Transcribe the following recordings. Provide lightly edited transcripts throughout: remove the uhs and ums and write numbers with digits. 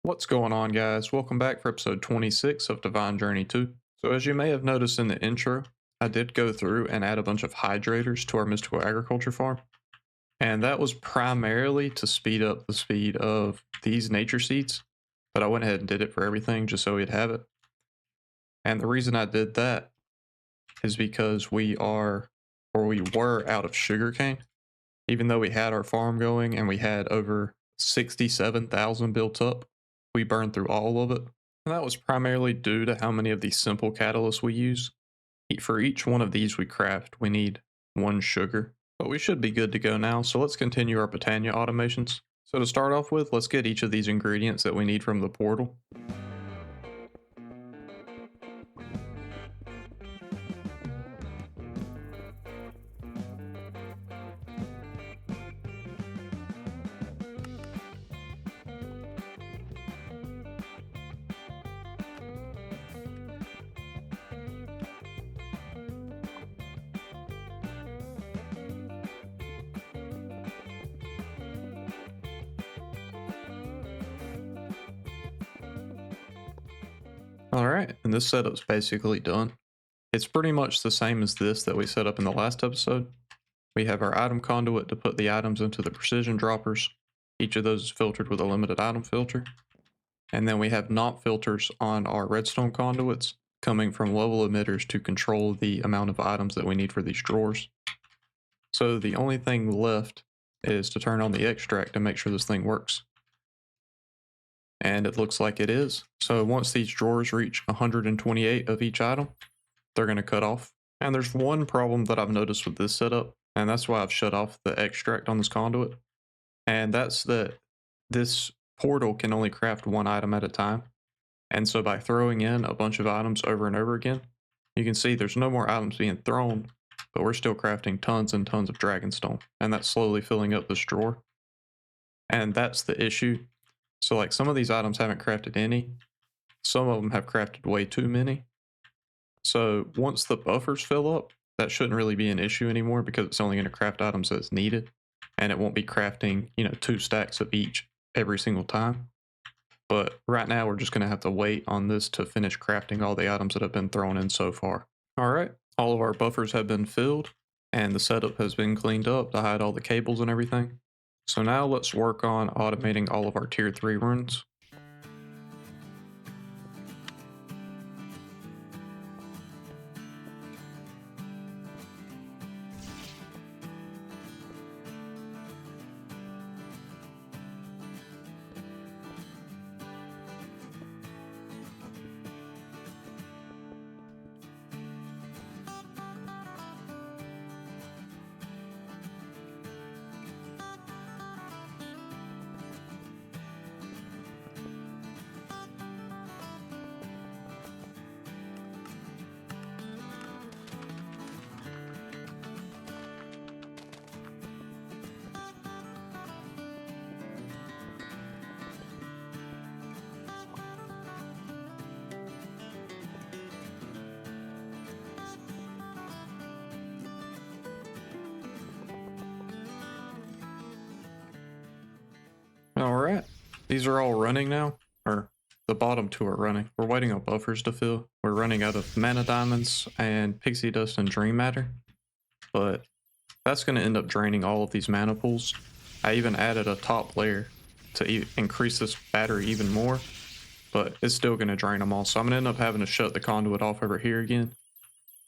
What's going on, guys? Welcome back for episode 26 of Divine Journey 2. So as you may have noticed in the intro, I did go through and add a bunch of hydrators to our mystical agriculture farm. And that was primarily to speed up the speed of these nature seeds, but I went ahead and did it for everything just so we'd have it. And the reason I did that is because we were out of sugarcane. Even though we had our farm going and we had over 67,000 built up, we burned through all of it. And that was primarily due to how many of these simple catalysts we use. For each one of these we craft, we need 1 sugar. But we should be good to go now, so let's continue our Botania automations. So to start off with, let's get each of these ingredients that we need from the portal. Alright, and this setup's basically done. It's pretty much the same as this that we set up in the last episode. We have our item conduit to put the items into the precision droppers. Each of those is filtered with a limited item filter. And then we have NOP filters on our redstone conduits coming from level emitters to control the amount of items that we need for these drawers. So the only thing left is to turn on the extract to make sure this thing works. And it looks like it is. So once these drawers reach 128 of each item, they're going to cut off. And there's one problem that I've noticed with this setup, and that's why I've shut off the extract on this conduit. And that's that this portal can only craft 1 item at a time. And so by throwing in a bunch of items over and over again, you can see there's no more items being thrown, but we're still crafting tons and tons of dragonstone. And that's slowly filling up this drawer. And that's the issue. So like some of these items haven't crafted any, some of them have crafted way too many. So once the buffers fill up, that shouldn't really be an issue anymore because it's only going to craft items as needed. And it won't be crafting, 2 stacks of each every single time. But right now we're just going to have to wait on this to finish crafting all the items that have been thrown in so far. Alright, all of our buffers have been filled and the setup has been cleaned up to hide all the cables and everything. So now let's work on automating all of our tier 3 runes. Alright, these are all running now, or the bottom 2 are running. We're waiting on buffers to fill. We're running out of mana diamonds and pixie dust and dream matter, but that's going to end up draining all of these mana pools. I even added a top layer to increase this battery even more, but it's still going to drain them all. So I'm going to end up having to shut the conduit off over here again,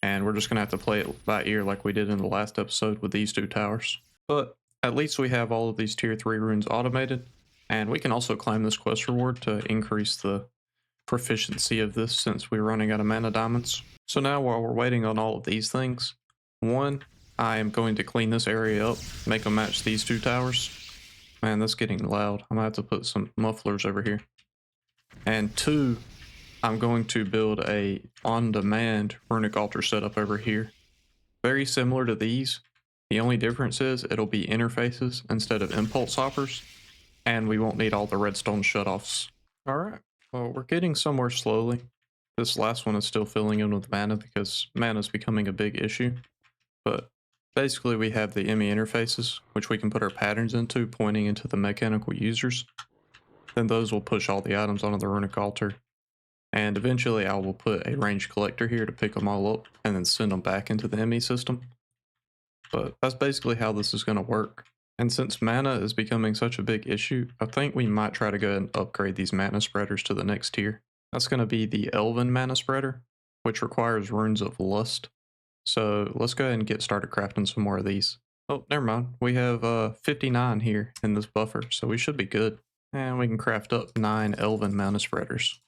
and we're just going to have to play it by ear like we did in the last episode with these 2 towers. But at least we have all of these tier 3 runes automated. And we can also claim this quest reward to increase the proficiency of this since we're running out of mana diamonds. So now while we're waiting on all of these things, 1, I am going to clean this area up, make them match these 2 towers. Man, that's getting loud. I'm gonna have to put some mufflers over here. And 2, I'm going to build a on-demand runic altar setup over here. Very similar to these. The only difference is it'll be interfaces instead of impulse hoppers. And we won't need all the redstone shutoffs. Alright, well we're getting somewhere slowly. This last one is still filling in with mana because mana is becoming a big issue. But basically we have the ME interfaces, which we can put our patterns into, pointing into the mechanical users. then those will push all the items onto the runic altar. And eventually I will put a ranged collector here to pick them all up and then send them back into the ME system. But that's basically how this is going to work. And since mana is becoming such a big issue, I think we might try to go ahead and upgrade these mana spreaders to the next tier. That's going to be the elven mana spreader, which requires runes of lust. So let's go ahead and get started crafting some more of these. Oh, never mind. We have 59 here in this buffer, so we should be good. And we can craft up 9 elven mana spreaders.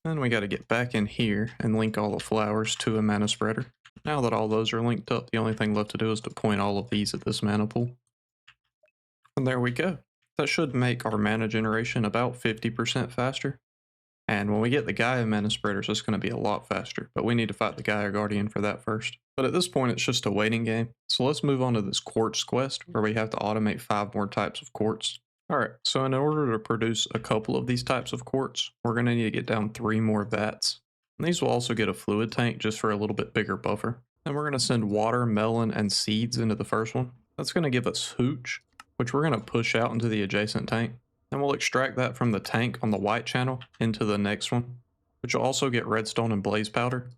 Then we got to get back in here and link all the flowers to a mana spreader. Now that all those are linked up, the only thing left to do is to point all of these at this mana pool. And there we go. That should make our mana generation about 50% faster. And when we get the Gaia mana spreaders, it's going to be a lot faster, but we need to fight the Gaia Guardian for that first. But at this point, it's just a waiting game. So let's move on to this quartz quest, where we have to automate 5 more types of quartz. Alright, so in order to produce a couple of these types of quartz, we're going to need to get down 3 more vats. And these will also get a fluid tank just for a little bit bigger buffer. Then we're going to send water, melon, and seeds into the first one. That's going to give us hooch, which we're going to push out into the adjacent tank. Then we'll extract that from the tank on the white channel into the next one, which will also get redstone and blaze powder.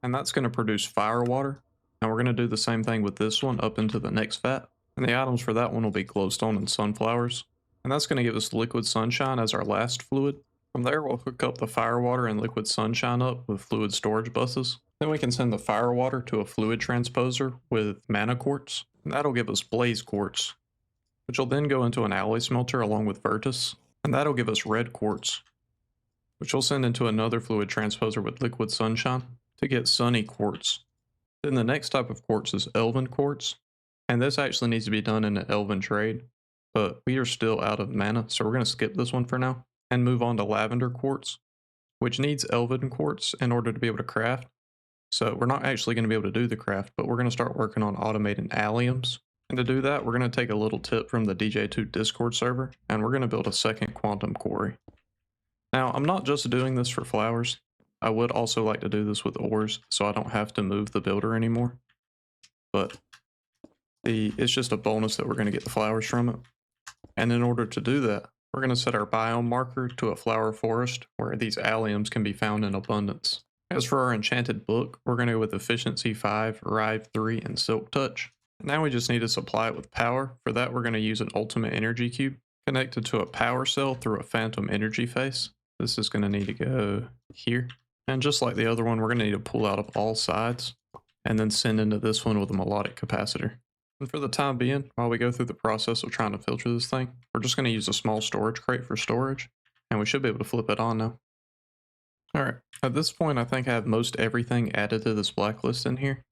And that's going to produce fire water. And we're going to do the same thing with this one up into the next vat. And the items for that one will be glowstone and sunflowers. And that's going to give us liquid sunshine as our last fluid. From there, we'll hook up the fire water and liquid sunshine up with fluid storage buses. Then we can send the fire water to a fluid transposer with mana quartz. And that'll give us blaze quartz, which will then go into an alloy smelter along with Virtus. And that'll give us red quartz, which will send into another fluid transposer with liquid sunshine to get sunny quartz. Then the next type of quartz is elven quartz. And this actually needs to be done in an elven trade. But we are still out of mana, so we're going to skip this one for now and move on to lavender quartz, which needs elven quartz in order to be able to craft. So we're not actually going to be able to do the craft, but we're going to start working on automating alliums. And to do that, we're going to take a little tip from the DJ2 Discord server, and we're going to build a second quantum quarry. Now, I'm not just doing this for flowers. I would also like to do this with ores, so I don't have to move the builder anymore. But it's just a bonus that we're going to get the flowers from it. And in order to do that, we're going to set our biome marker to a flower forest where these alliums can be found in abundance. As for our enchanted book, we're going to go with efficiency 5, rive 3, and silk touch. Now we just need to supply it with power. For that, we're going to use an ultimate energy cube connected to a power cell through a phantom energy face. This is going to need to go here. And just like the other one, we're going to need to pull out of all sides and then send into this one with a melodic capacitor. And for the time being, while we go through the process of trying to filter this thing, we're just going to use a small storage crate for storage, and we should be able to flip it on now. Alright, at this point I think I have most everything added to this blacklist in here,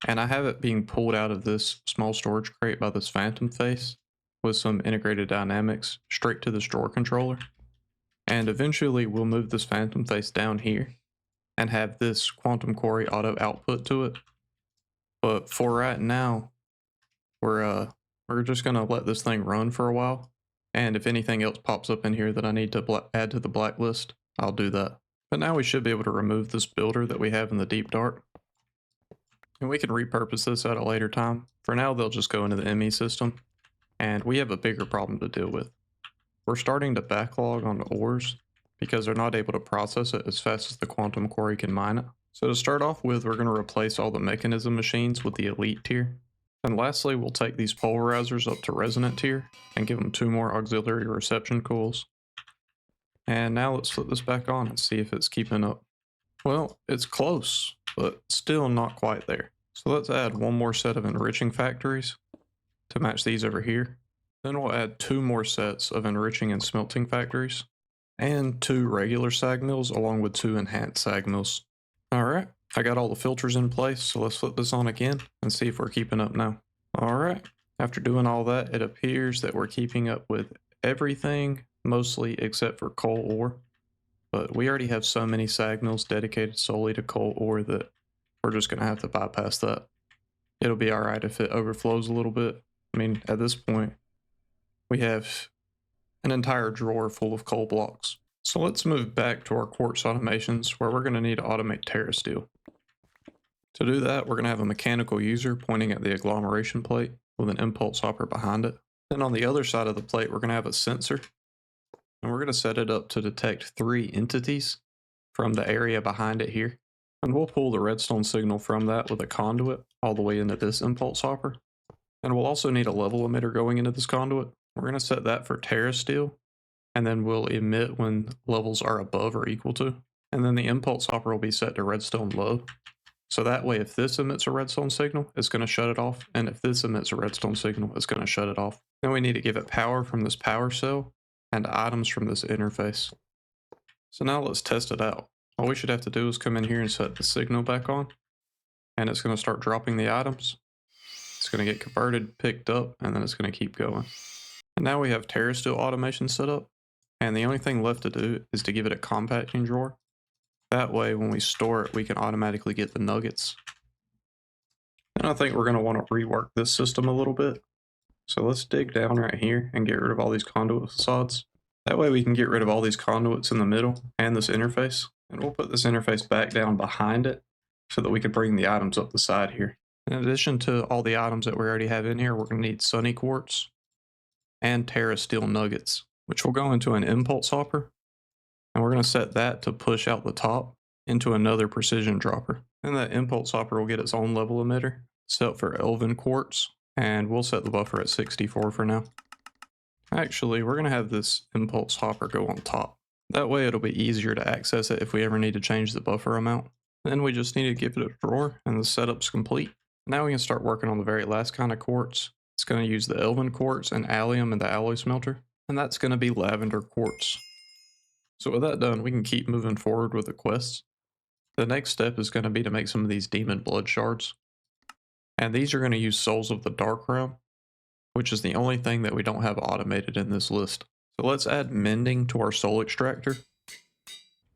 and I have it being pulled out of this small storage crate by this phantom face with some integrated dynamics straight to this drawer controller. And eventually we'll move this phantom face down here and have this quantum quarry auto output to it. But for right now, we're just going to let this thing run for a while, and if anything else pops up in here that I need to add to the blacklist, I'll do that. But now we should be able to remove this builder that we have in the deep dark, and we can repurpose this at a later time. For now, they'll just go into the ME system, and we have a bigger problem to deal with. We're starting to backlog on the ores because they're not able to process it as fast as the quantum quarry can mine it. So to start off with, we're going to replace all the mechanism machines with the elite tier. And lastly, we'll take these pulverizers up to resonant tier and give them 2 more auxiliary reception cools. And now let's flip this back on and see if it's keeping up. Well, it's close, but still not quite there. So let's add 1 more set of enriching factories to match these over here. Then we'll add 2 more sets of enriching and smelting factories and 2 regular sag mills along with 2 enhanced sag mills. Alright, I got all the filters in place, so let's flip this on again and see if we're keeping up now. Alright, after doing all that, it appears that we're keeping up with everything, mostly except for coal ore. But we already have so many sag mills dedicated solely to coal ore that we're just going to have to bypass that. It'll be alright if it overflows a little bit. I mean, at this point, we have an entire drawer full of coal blocks. So let's move back to our quartz automations where we're going to need to automate Terrasteel. To do that, we're going to have a mechanical user pointing at the agglomeration plate with an impulse hopper behind it. Then on the other side of the plate, we're going to have a sensor, and we're going to set it up to detect 3 entities from the area behind it here. And we'll pull the redstone signal from that with a conduit all the way into this impulse hopper. And we'll also need a level emitter going into this conduit. We're going to set that for Terrasteel, and then we'll emit when levels are above or equal to. And then the impulse hopper will be set to redstone low. So that way, if this emits a redstone signal, it's going to shut it off. And if this emits a redstone signal, it's going to shut it off. Then we need to give it power from this power cell and items from this interface. So now let's test it out. All we should have to do is come in here and set the signal back on. And it's going to start dropping the items. It's going to get converted, picked up, and then it's going to keep going. And now we have Terrasteel automation set up. And the only thing left to do is to give it a compacting drawer. That way, when we store it, we can automatically get the nuggets. And I think we're going to want to rework this system a little bit. So let's dig down right here and get rid of all these conduit facades. That way we can get rid of all these conduits in the middle and this interface. And we'll put this interface back down behind it so that we can bring the items up the side here. In addition to all the items that we already have in here, we're going to need sunny quartz and Terrasteel nuggets, which will go into an impulse hopper. And we're going to set that to push out the top into another precision dropper. Then that impulse hopper will get its own level emitter, set for elven quartz, and we'll set the buffer at 64 for now. Actually, we're going to have this impulse hopper go on top. That way it'll be easier to access it if we ever need to change the buffer amount. Then we just need to give it a drawer and the setup's complete. Now we can start working on the very last kind of quartz. It's going to use the elven quartz and allium in the alloy smelter, and that's going to be lavender quartz. So with that done, we can keep moving forward with the quests. The next step is going to be to make some of these demon blood shards. And these are going to use souls of the dark realm, which is the only thing that we don't have automated in this list. So let's add mending to our soul extractor.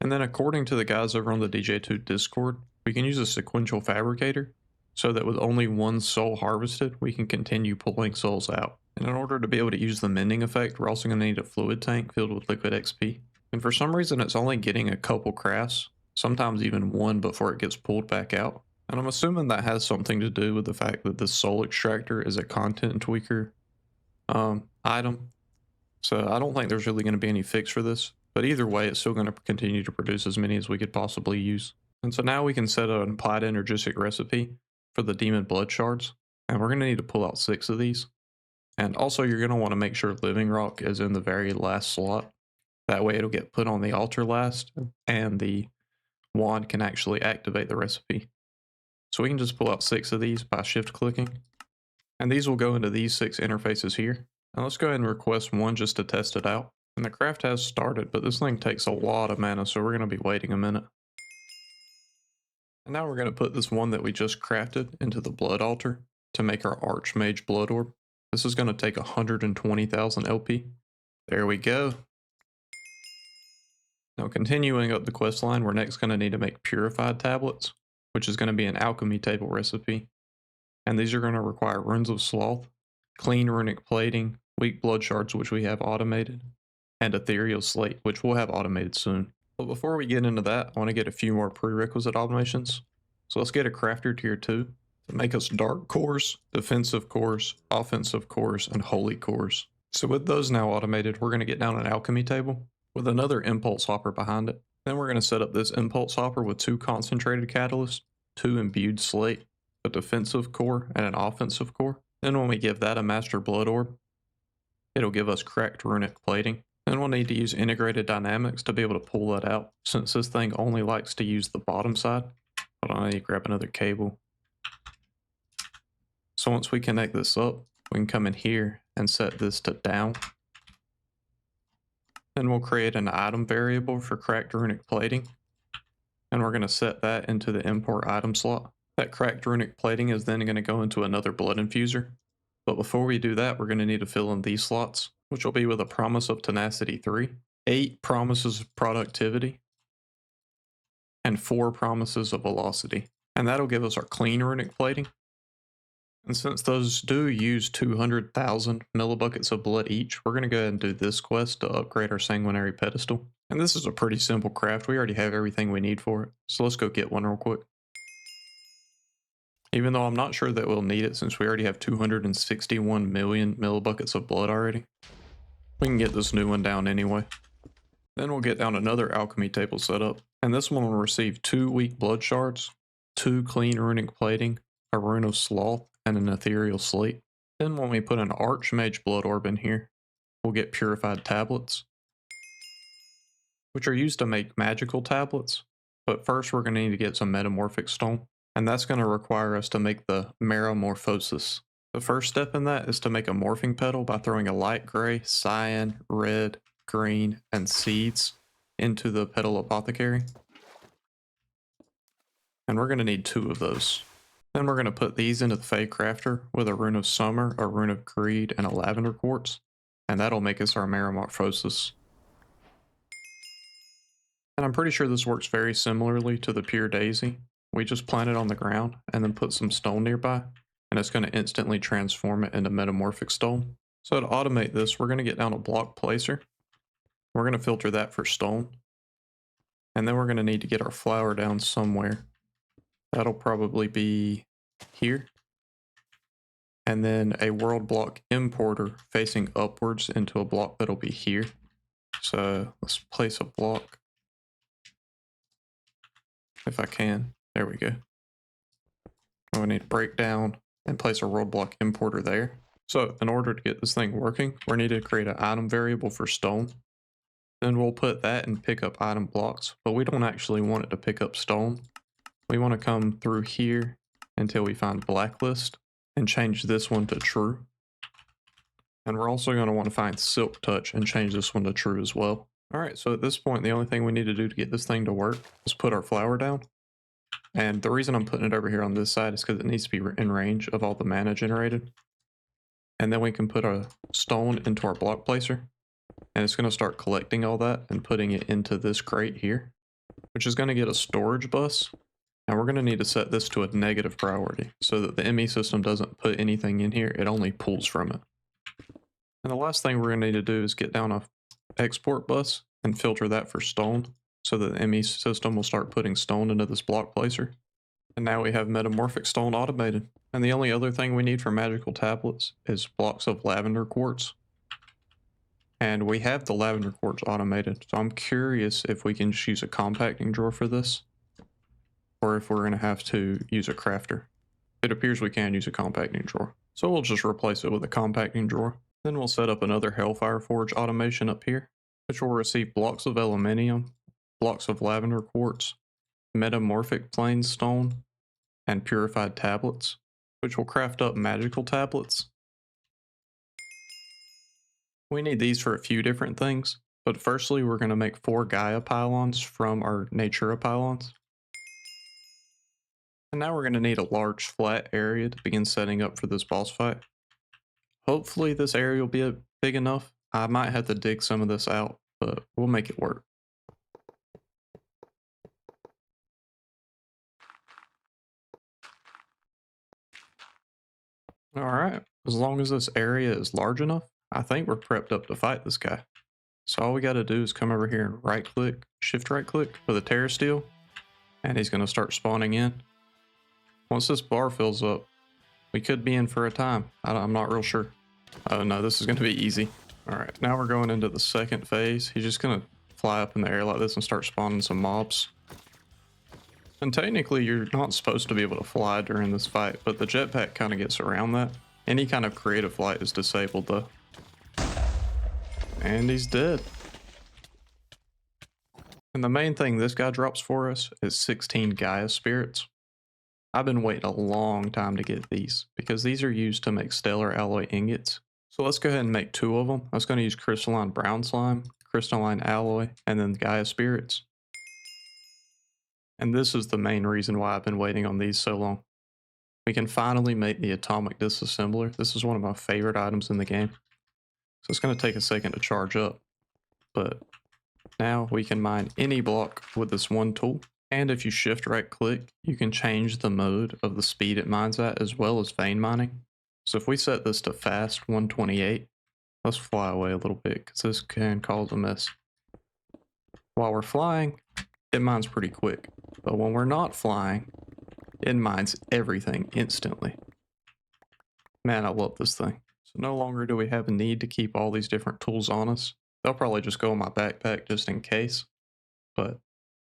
And then according to the guys over on the DJ2 Discord, we can use a sequential fabricator so that with only one soul harvested, we can continue pulling souls out. And in order to be able to use the mending effect, we're also going to need a fluid tank filled with liquid XP. And for some reason, it's only getting a couple crafts, sometimes even one before it gets pulled back out. And I'm assuming that has something to do with the fact that the soul extractor is a content tweaker item. So I don't think there's really going to be any fix for this, but either way, it's still going to continue to produce as many as we could possibly use. And so now we can set an applied energistic recipe for the demon blood shards, and we're going to need to pull out 6 of these. And also you're going to want to make sure living rock is in the very last slot. That way it'll get put on the altar last, and the wand can actually activate the recipe. So we can just pull out 6 of these by shift clicking. And these will go into these 6 interfaces here. Now let's go ahead and request one just to test it out. And the craft has started, but this thing takes a lot of mana, so we're going to be waiting a minute. And now we're going to put this one that we just crafted into the blood altar to make our Archmage blood orb. This is going to take 120,000 LP. There we go. Now continuing up the quest line, we're next going to need to make purified tablets, which is going to be an alchemy table recipe. And these are going to require runes of sloth, clean runic plating, weak blood shards, which we have automated, and ethereal slate, which we'll have automated soon. But before we get into that, I want to get a few more prerequisite automations. So let's get a crafter tier 2 to make us dark cores, defensive cores, offensive cores, and holy cores. So with those now automated, we're going to get down an alchemy table with another impulse hopper behind it. Then we're going to set up this impulse hopper with 2 concentrated catalysts, 2 imbued slate, a defensive core, and an offensive core. Then when we give that a master blood orb, it'll give us cracked runic plating. Then we'll need to use integrated dynamics to be able to pull that out, since this thing only likes to use the bottom side. Hold on, I need to grab another cable. So once we connect this up, we can come in here and set this to down. Then we'll create an item variable for cracked runic plating. And we're going to set that into the import item slot. That cracked runic plating is then going to go into another blood infuser. But before we do that, we're going to need to fill in these slots, which will be with a promise of tenacity 3, 8 promises of productivity, and 4 promises of velocity. And that'll give us our clean runic plating. And since those do use 200,000 millibuckets of blood each, we're going to go ahead and do this quest to upgrade our sanguinary pedestal. And this is a pretty simple craft. We already have everything we need for it. So let's go get one real quick. Even though I'm not sure that we'll need it since we already have 261 million millibuckets of blood already. We can get this new one down anyway. Then we'll get down another alchemy table setup, and this one will receive 2 weak blood shards, 2 clean runic plating, a rune of sloth, and an ethereal slate. Then when we put an archmage blood orb in here, we'll get purified tablets, which are used to make magical tablets. But first we're going to need to get some metamorphic stone, and that's going to require us to make the metamorphosis. The first step in that is to make a morphing petal by throwing a light gray, cyan, red, green, and seeds into the petal apothecary. And we're going to need 2 of those. Then we're going to put these into the Fey Crafter with a rune of summer, a rune of greed, and a lavender quartz. And that'll make us our metamorphosis. And I'm pretty sure this works very similarly to the pure daisy. We just plant it on the ground and then put some stone nearby, and it's going to instantly transform it into metamorphic stone. So to automate this, we're going to get down a block placer. We're going to filter that for stone. And then we're going to need to get our flower down somewhere. That'll probably be here. And then a world block importer facing upwards into a block that'll be here. So let's place a block. If I can. There we go. We need to break down and place a world block importer there. So in order to get this thing working, we need to create an item variable for stone. Then we'll put that and pick up item blocks, but we don't actually want it to pick up stone. We want to come through here until we find blacklist and change this one to true. And we're also going to want to find silk touch and change this one to true as well. Alright, so at this point, the only thing we need to do to get this thing to work is put our flower down. And the reason I'm putting it over here on this side is because it needs to be in range of all the mana generated. And then we can put a stone into our block placer. And it's going to start collecting all that and putting it into this crate here, which is going to get a storage bus. And we're going to need to set this to a negative priority so that the ME system doesn't put anything in here, it only pulls from it. And the last thing we're going to need to do is get down a export bus and filter that for stone so that the ME system will start putting stone into this block placer. And now we have metamorphic stone automated. And the only other thing we need for magical tablets is blocks of lavender quartz. And we have the lavender quartz automated, so I'm curious if we can just use a compacting drawer for this, or if we're going to have to use a crafter. It appears we can use a compacting drawer, so we'll just replace it with a compacting drawer. Then we'll set up another Hellfire Forge automation up here, which will receive blocks of aluminium, blocks of lavender quartz, metamorphic plain stone, and purified tablets, which will craft up magical tablets. We need these for a few different things, but firstly we're going to make 4 Gaia pylons from our Natura pylons. And now we're going to need a large flat area to begin setting up for this boss fight. Hopefully this area will be big enough. I might have to dig some of this out, but we'll make it work. Alright, as long as this area is large enough, I think we're prepped up to fight this guy. So all we got to do is come over here and right click, shift right click with a Terrasteel, and he's going to start spawning in. Once this bar fills up, we could be in for a time. I'm not real sure. Oh no, this is going to be easy. Alright, now we're going into the second phase. He's just going to fly up in the air like this and start spawning some mobs. And technically you're not supposed to be able to fly during this fight, but the jetpack kind of gets around that. Any kind of creative flight is disabled though. And he's dead. And the main thing this guy drops for us is 16 Gaia spirits. I've been waiting a long time to get these because these are used to make stellar alloy ingots. So let's go ahead and make 2 of them. I was going to use crystalline brown slime, crystalline alloy, and then Gaia spirits. And this is the main reason why I've been waiting on these so long. We can finally make the atomic disassembler. This is one of my favorite items in the game. So it's going to take a second to charge up, but now we can mine any block with this one tool. And if you shift right click, you can change the mode of the speed it mines at as well as vein mining. So if we set this to fast 128, let's fly away a little bit because this can cause a mess. While we're flying, it mines pretty quick, but when we're not flying, It mines everything instantly. Man, I love this thing. So no longer do we have a need to keep all these different tools on us. They'll probably just go in my backpack just in case, but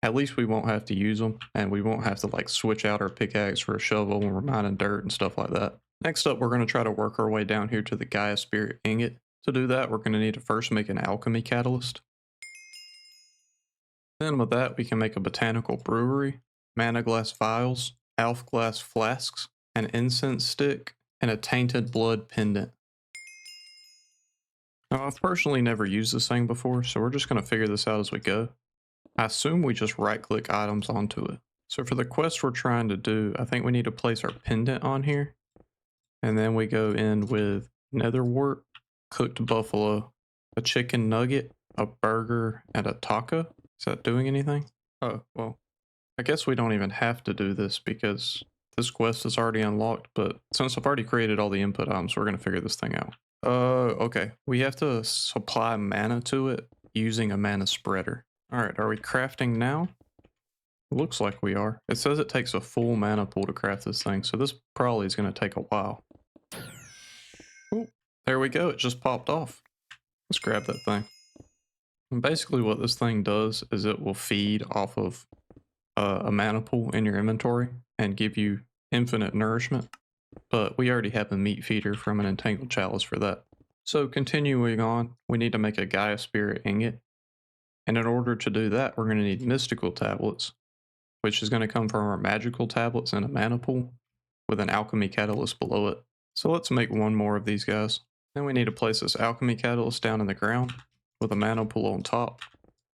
at least we won't have to use them, and we won't have to like switch out our pickaxe for a shovel when we're mining dirt and stuff like that. Next up, we're going to try to work our way down here to the Gaia Spirit Ingot. To do that, we're going to need to first make an alchemy catalyst. Then with that, we can make a botanical brewery, mana glass vials, elf glass flasks, an incense stick, and a tainted blood pendant. Now, I've personally never used this thing before, so we're just going to figure this out as we go. I assume we just right-click items onto it. So for the quest we're trying to do, I think we need to place our pendant on here. And then we go in with nether wart, cooked buffalo, a chicken nugget, a burger, and a taco. Is that doing anything? Oh, well, I guess we don't even have to do this because this quest is already unlocked, but since I've already created all the input items, we're going to figure this thing out. Okay. We have to supply mana to it using a mana spreader. Alright, are we crafting now? Looks like we are. It says it takes a full mana pool to craft this thing, so this probably is going to take a while. Ooh, there we go, it just popped off. Let's grab that thing. And basically what this thing does is it will feed off of a mana pool in your inventory and give you infinite nourishment. But we already have a meat feeder from an entangled chalice for that. So continuing on, we need to make a Gaia Spirit Ingot. And in order to do that, we're going to need mystical tablets, which is going to come from our magical tablets and a mana pool with an alchemy catalyst below it. So let's make one more of these guys. Then we need to place this alchemy catalyst down in the ground with a mana pool on top,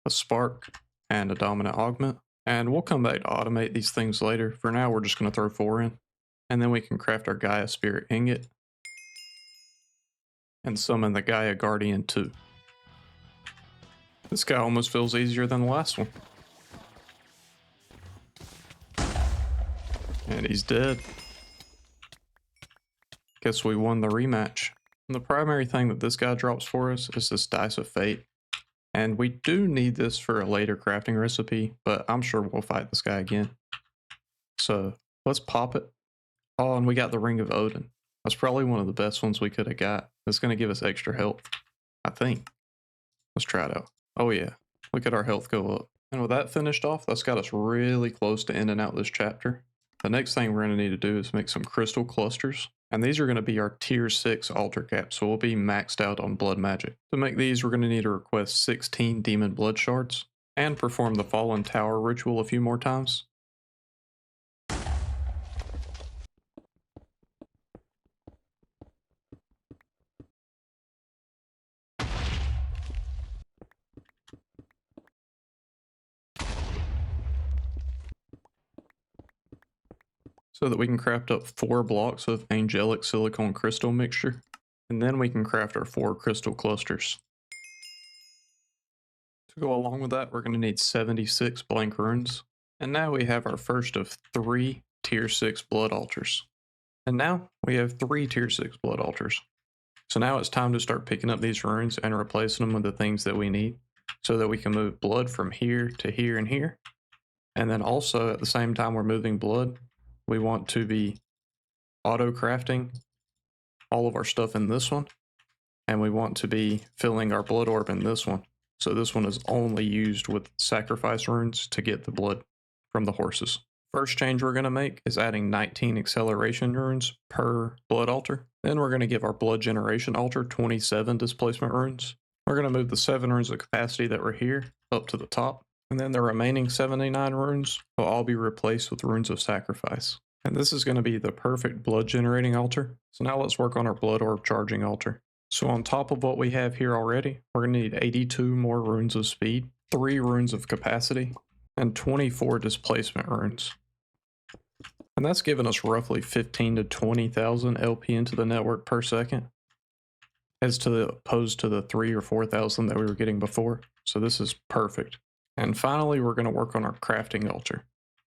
a spark, and a dominant augment. And we'll come back to automate these things later. For now, we're just going to throw 4 in. And then we can craft our Gaia Spirit Ingot and summon the Gaia Guardian too. This guy almost feels easier than the last one. And he's dead. Guess we won the rematch. And the primary thing that this guy drops for us is this Dice of Fate. And we do need this for a later crafting recipe, but I'm sure we'll fight this guy again. So let's pop it. Oh, and we got the Ring of Odin. That's probably one of the best ones we could have got. It's going to give us extra health, I think. Let's try it out. Oh yeah, look at our health go up. And with that finished off, that's got us really close to ending out this chapter. The next thing we're going to need to do is make some crystal clusters. And these are going to be our tier 6 altar caps, so we'll be maxed out on blood magic. To make these, we're going to need to request 16 demon blood shards and perform the Fallen Tower ritual a few more times. So that we can craft up 4 blocks of angelic silicone crystal mixture, and then we can craft our 4 crystal clusters. To go along with that, we're going to need 76 blank runes, and now we have our first of 3 tier 6 blood altars. And now we have 3 tier 6 blood altars. So now it's time to start picking up these runes and replacing them with the things that we need, so that we can move blood from here to here and here. And then also at the same time we're moving blood, we want to be auto crafting all of our stuff in this one, and we want to be filling our blood orb in this one. So this one is only used with sacrifice runes to get the blood from the horses. First change we're going to make is adding 19 acceleration runes per blood altar. Then we're going to give our blood generation altar 27 displacement runes. We're going to move the 7 runes of capacity that were here up to the top. And then the remaining 79 runes will all be replaced with runes of sacrifice. And this is going to be the perfect blood generating altar. So now let's work on our blood orb charging altar. So on top of what we have here already, we're going to need 82 more runes of speed, 3 runes of capacity, and 24 displacement runes. And that's giving us roughly 15 to 20,000 LP into the network per second, as opposed to the 3,000 or 4,000 that we were getting before. So this is perfect. And finally, we're going to work on our crafting altar.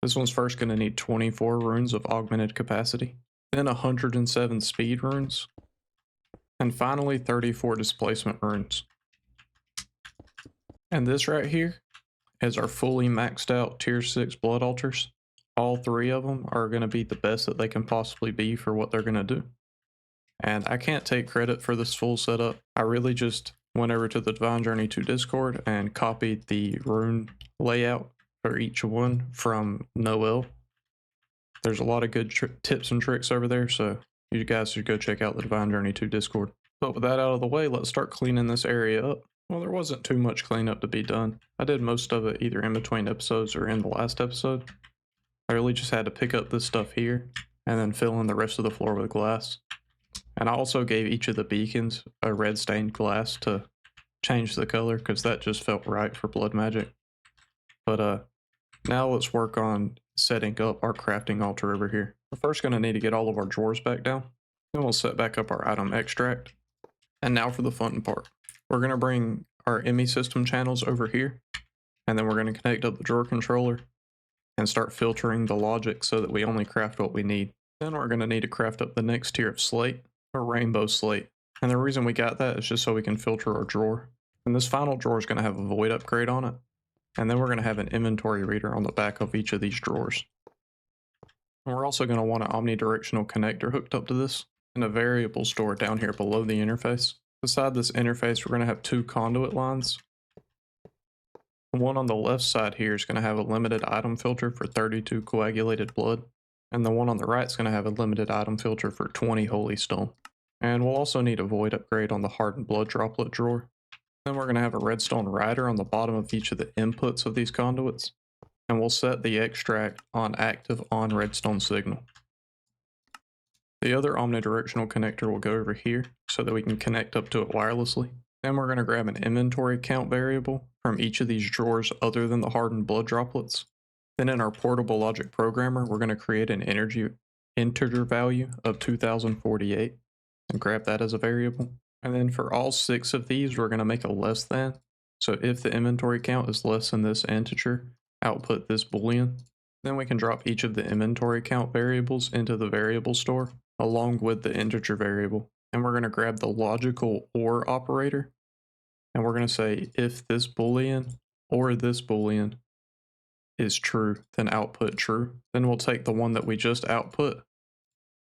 This one's first going to need 24 runes of augmented capacity, then 107 speed runes, and finally 34 displacement runes. And this right here is our fully maxed out tier 6 blood altars, all three of them are going to be the best that they can possibly be for what they're going to do. And I can't take credit for this full setup. I really just went over to the Divine Journey 2 Discord and copied the rune layout for each one from Noel. There's a lot of good tips and tricks over there, so you guys should go check out the Divine Journey 2 Discord. But with that out of the way, let's start cleaning this area up. Well, there wasn't too much cleanup to be done. I did most of it either in between episodes or in the last episode. I really just had to pick up this stuff here and then fill in the rest of the floor with glass. And I also gave each of the beacons a red stained glass to change the color because that just felt right for blood magic. But now let's work on setting up our crafting altar over here. We're first going to need to get all of our drawers back down. Then we'll set back up our item extract. And now for the fun part. We're going to bring our ME system channels over here. And then we're going to connect up the drawer controller and start filtering the logic so that we only craft what we need. Then we're going to need to craft up the next tier of slate, or rainbow slate. And the reason we got that is just so we can filter our drawer. And this final drawer is going to have a void upgrade on it. And then we're going to have an inventory reader on the back of each of these drawers. And we're also going to want an omnidirectional connector hooked up to this and a variable store down here below the interface. Beside this interface, we're going to have two conduit lines. The one on the left side here is going to have a limited item filter for 32 coagulated blood. And the one on the right is going to have a limited item filter for 20 holy stone. And we'll also need a void upgrade on the hardened blood droplet drawer. Then we're going to have a redstone rider on the bottom of each of the inputs of these conduits. And we'll set the extract on active on redstone signal. The other omnidirectional connector will go over here so that we can connect up to it wirelessly. Then we're going to grab an inventory count variable from each of these drawers other than the hardened blood droplets. Then in our portable logic programmer, we're going to create an integer value of 2048 and grab that as a variable. And then for all 6 of these, we're going to make a less than. So if the inventory count is less than this integer, output this boolean. Then we can drop each of the inventory count variables into the variable store along with the integer variable. And we're going to grab the logical OR operator. And we're going to say if this boolean or this boolean is true, then output true. Then we'll take the one that we just output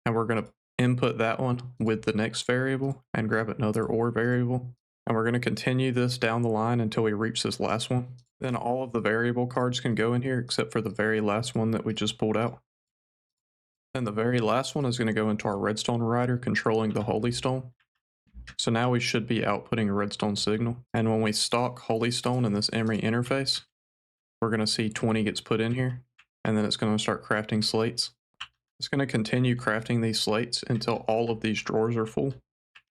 and we're going to input that one with the next variable and grab another OR variable. And we're going to continue this down the line until we reach this last one. Then all of the variable cards can go in here except for the very last one that we just pulled out. Then the very last one is going to go into our redstone rider controlling the holy stone. So now we should be outputting a redstone signal. And when we stock holy stone in this emery interface, we're going to see 20 gets put in here, and then it's going to start crafting slates. It's going to continue crafting these slates until all of these drawers are full.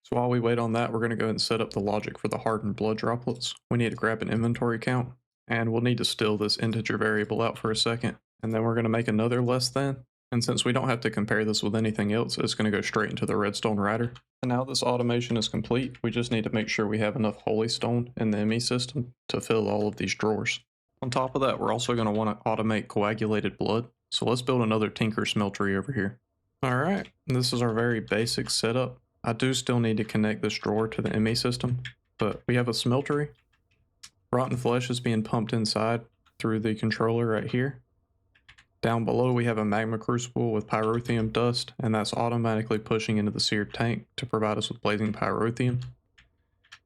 So while we wait on that, we're going to go ahead and set up the logic for the hardened blood droplets. We need to grab an inventory count, and we'll need to still this integer variable out for a second. And then we're going to make another less than. And since we don't have to compare this with anything else, it's going to go straight into the redstone rider. And now this automation is complete, we just need to make sure we have enough holy stone in the ME system to fill all of these drawers. On top of that, we're also going to want to automate coagulated blood. So let's build another tinker smeltery over here. All right, this is our very basic setup. I do still need to connect this drawer to the ME system, but we have a smeltery. Rotten flesh is being pumped inside through the controller right here. Down below we have a magma crucible with pyrotheum dust, and that's automatically pushing into the seared tank to provide us with blazing pyrotheum.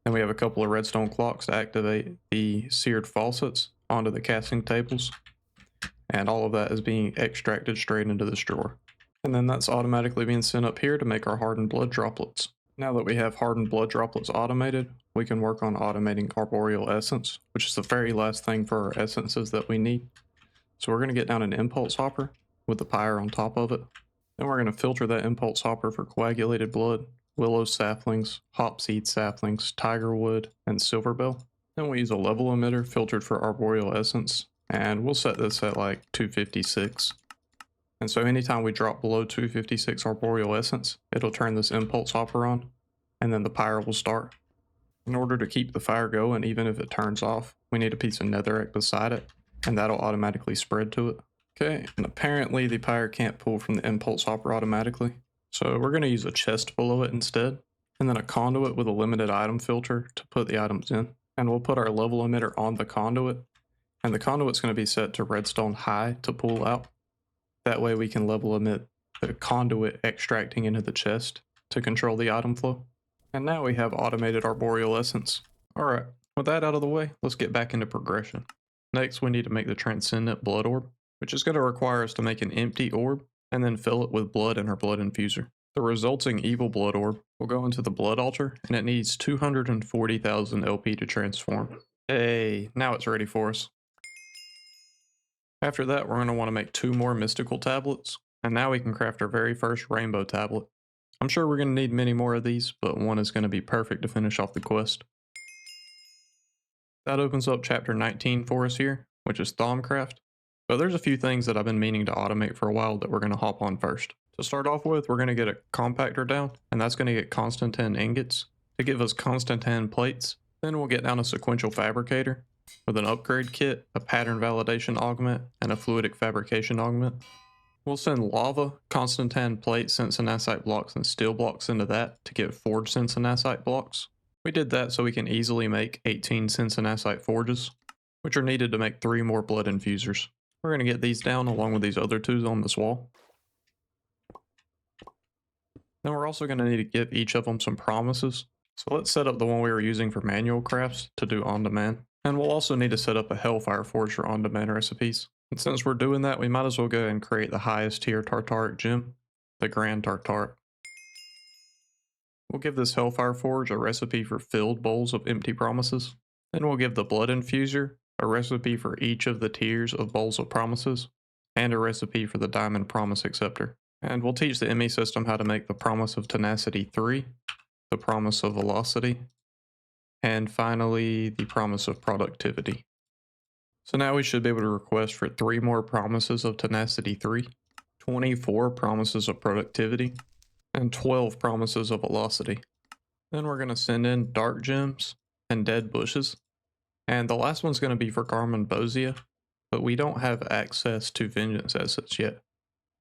Then we have a couple of redstone clocks to activate the seared faucets onto the casting tables. And all of that is being extracted straight into this drawer. And then that's automatically being sent up here to make our hardened blood droplets. Now that we have hardened blood droplets automated, we can work on automating arboreal essence, which is the very last thing for our essences that we need. So we're going to get down an impulse hopper with the pyre on top of it. Then we're going to filter that impulse hopper for coagulated blood, willow saplings, hopseed saplings, tigerwood, and silverbell. Then we use a level emitter filtered for arboreal essence, and we'll set this at like 256. And so anytime we drop below 256 arboreal essence, it'll turn this impulse hopper on, and then the pyre will start. In order to keep the fire going, even if it turns off, we need a piece of netherrack beside it, and that'll automatically spread to it. Okay, and apparently the pyre can't pull from the impulse hopper automatically, so we're going to use a chest below it instead, and then a conduit with a limited item filter to put the items in. And we'll put our level emitter on the conduit, and the conduit's going to be set to redstone high to pull out. That way we can level emit the conduit extracting into the chest to control the item flow. And now we have automated arboreal essence. Alright, with that out of the way, let's get back into progression. Next, we need to make the transcendent blood orb, which is going to require us to make an empty orb and then fill it with blood in our blood infuser. The resulting evil blood orb will go into the blood altar, and it needs 240,000 LP to transform. Hey, now it's ready for us. After that, we're going to want to make 2 more mystical tablets, and now we can craft our very first rainbow tablet. I'm sure we're going to need many more of these, but one is going to be perfect to finish off the quest. That opens up chapter 19 for us here, which is Thaumcraft. But there's a few things that I've been meaning to automate for a while that we're going to hop on first. To start off with, we're going to get a compactor down, and that's going to get Constantan ingots to give us Constantan plates. Then we'll get down a sequential fabricator with an upgrade kit, a pattern validation augment, and a fluidic fabrication augment. We'll send lava, Constantan plate, sensinacite blocks, and steel blocks into that to get forged sensinacite blocks. We did that so we can easily make 18 sensinacite forges, which are needed to make 3 more blood infusers. We're going to get these down along with these other 2 on this wall. Then we're also going to need to give each of them some promises. So let's set up the one we were using for manual crafts to do on demand. And we'll also need to set up a Hellfire Forge for on demand recipes. And since we're doing that, we might as well go ahead and create the highest tier Tartaric gem, the Grand Tartaric. We'll give this Hellfire Forge a recipe for filled bowls of empty promises. Then we'll give the Blood Infuser a recipe for each of the tiers of bowls of promises, and a recipe for the Diamond Promise Acceptor. And we'll teach the ME system how to make the Promise of Tenacity 3, the Promise of Velocity, and finally the Promise of Productivity. So now we should be able to request for 3 more Promises of Tenacity 3, 24 Promises of Productivity, and 12 Promises of Velocity. Then we're going to send in Dark Gems and Dead Bushes. And the last one's going to be for Carmen Bozia, but we don't have access to Vengeance Assets yet.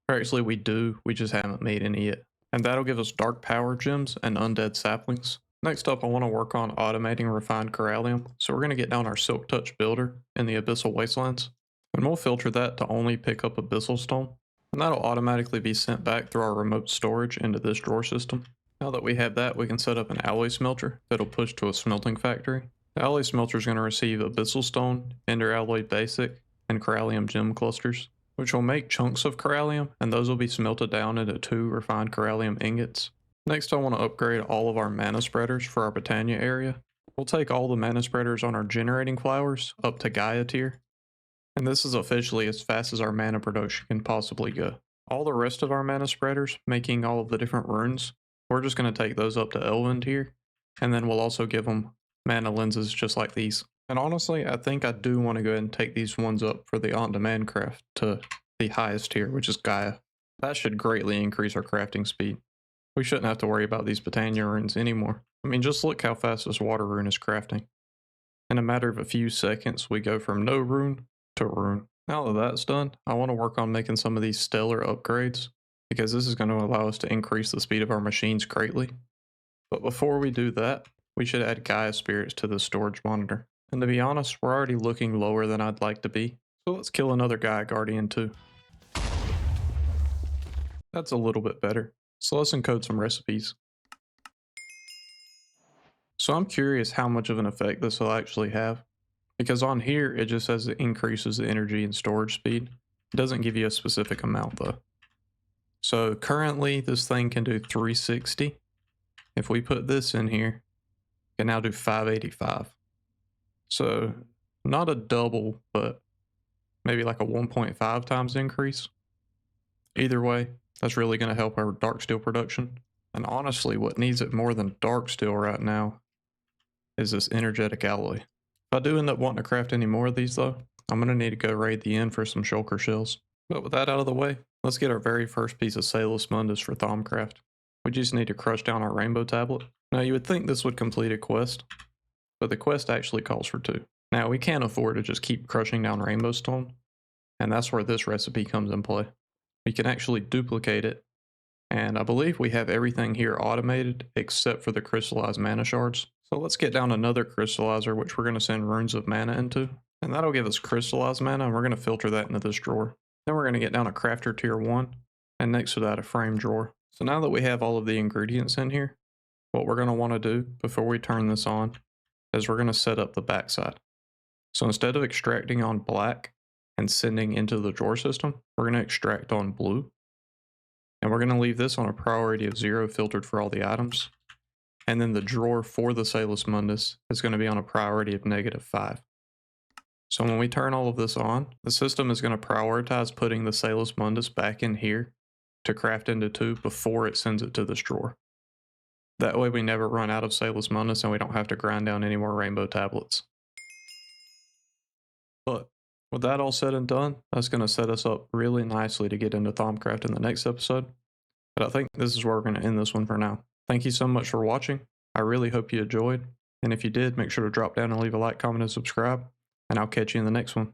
Or actually we do, we just haven't made any yet. And that'll give us Dark Power Gems and Undead Saplings. Next up, I want to work on automating refined corallium, so we're going to get down our Silk Touch builder in the Abyssal Wastelands, and we'll filter that to only pick up Abyssal Stone, and that'll automatically be sent back through our remote storage into this drawer system. Now that we have that, we can set up an alloy smelter that'll push to a smelting factory. The alloy smelter is going to receive Abyssal Stone, Ender Alloy Basic, and Corallium Gem Clusters, which will make chunks of corallium, and those will be smelted down into 2 refined corallium ingots. Next, I want to upgrade all of our mana spreaders for our Botania area. We'll take all the mana spreaders on our generating flowers up to Gaia tier, and this is officially as fast as our mana production can possibly go. All the rest of our mana spreaders, making all of the different runes, we're just going to take those up to elven tier, and then we'll also give them mana lenses just like these. And honestly, I think I do want to go ahead and take these ones up for the on-demand craft to the highest tier, which is Gaia. That should greatly increase our crafting speed. We shouldn't have to worry about these Botania runes anymore. I mean, just look how fast this water rune is crafting. In a matter of a few seconds, we go from no rune to rune. Now that that's done, I want to work on making some of these stellar upgrades, because this is going to allow us to increase the speed of our machines greatly. But before we do that, we should add Gaia spirits to the storage monitor. And to be honest, we're already looking lower than I'd like to be. So let's kill another Gaia Guardian too. That's a little bit better. So let's encode some recipes. So I'm curious how much of an effect this will actually have, because on here it just says it increases the energy and storage speed. It doesn't give you a specific amount though. So currently this thing can do 360. If we put this in here, it can now do 585. So not a double, but maybe like a 1.5 times increase. Either way, that's really going to help our dark steel production. And honestly, what needs it more than dark steel right now is this energetic alloy. If I do end up wanting to craft any more of these though, I'm going to need to go raid the inn for some shulker shells. But with that out of the way, let's get our very first piece of Salus Mundus for Thaumcraft. We just need to crush down our rainbow tablet. Now you would think this would complete a quest, but the quest actually calls for 2. Now we can't afford to just keep crushing down rainbow stone, and that's where this recipe comes in play. We can actually duplicate it, and I believe we have everything here automated except for the crystallized mana shards. So let's get down another crystallizer, which we're going to send runes of mana into, and that'll give us crystallized mana, and we're going to filter that into this drawer. Then we're going to get down to crafter tier 1, and next to that a frame drawer. So now that we have all of the ingredients in here, what we're going to want to do before we turn this on is we're going to set up the backside. So instead of extracting on black and sending into the drawer system, we're going to extract on blue. And we're going to leave this on a priority of 0 filtered for all the items. And then the drawer for the Salus Mundus is going to be on a priority of -5. So when we turn all of this on, the system is going to prioritize putting the Salus Mundus back in here to craft into 2 before it sends it to this drawer. That way we never run out of Salus Mundus and we don't have to grind down any more rainbow tablets. But with that all said and done, that's going to set us up really nicely to get into Thaumcraft in the next episode. But I think this is where we're going to end this one for now. Thank you so much for watching. I really hope you enjoyed. And if you did, make sure to drop down and leave a like, comment, and subscribe. And I'll catch you in the next one.